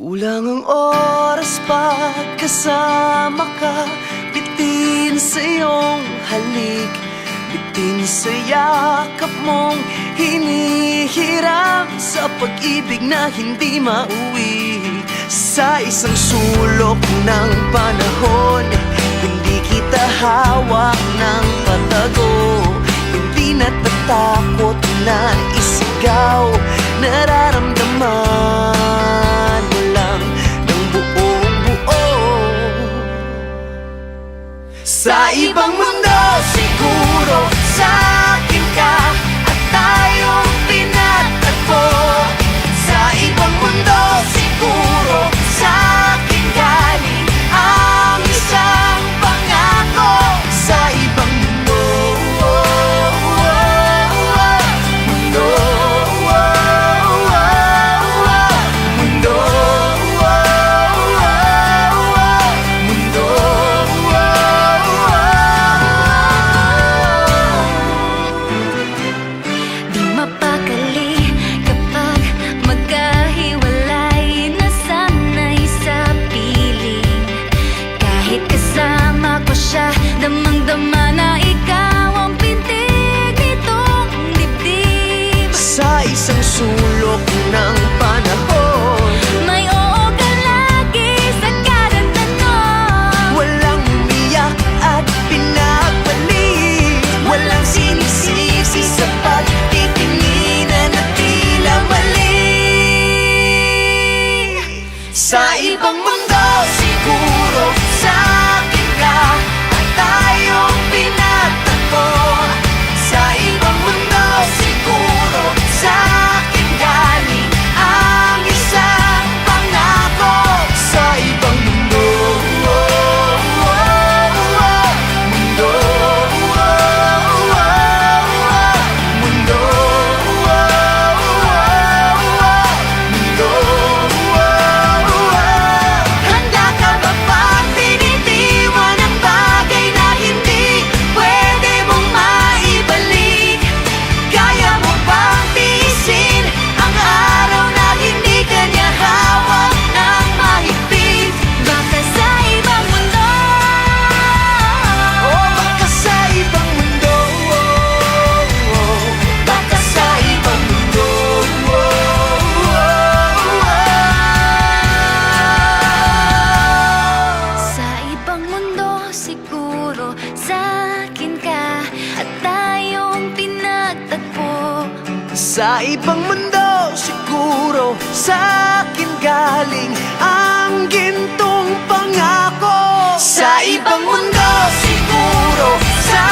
Kulang ang oras pag kasama ka. Bitin sa iyong halik, bitin sa yakap mong hinihiram, sa pag-ibig na hindi mauwi. Sa isang sulok ng panahon, hindi kita hawak ng patago. Hindi natatakot na isigaw, nararamdaman mo lang ng buong buo. Sa ibang mundo siguro sa akin ka at tayong pinatagpo. Sa ibang mundo siguro sa akin galing ang isang pangako. Sa ibang mundo, mundo, mundo, mundo. Di mapakali kapag magkahiwalay, nasanay sa piling. Kahit kasama ko siya, damang-dama na ikaw ang pintig nitong dibdib. Sa isang sulok ng panahon, May oo ka lagi sa kada tanong. walang umiyak at pinagpalit, walang sinisisi sa pagtitinginan at tila mali. Sa ibang mundo siguro sa akin ka at tayong pinatagpo. Sa ibang mundo siguro sa akin galing ang isang pangako. Sa ibang mundo, mundo, mundo, handa ka ba pang binitiwan ang bagay na hindi pwede mong maibalik? Kaya mo bang tiisin ang araw na hindi ka niya hawak ng mahigpit? Baka sa ibang mundo, O baka sa ibang mundo, baka sa ibang mundo. sa ibang mundo siguro sa akin ka at tayong pinagtagpo. Sa ibang mundo siguro sa akin galing ang gintong pangako. Sa ibang mundo siguro sa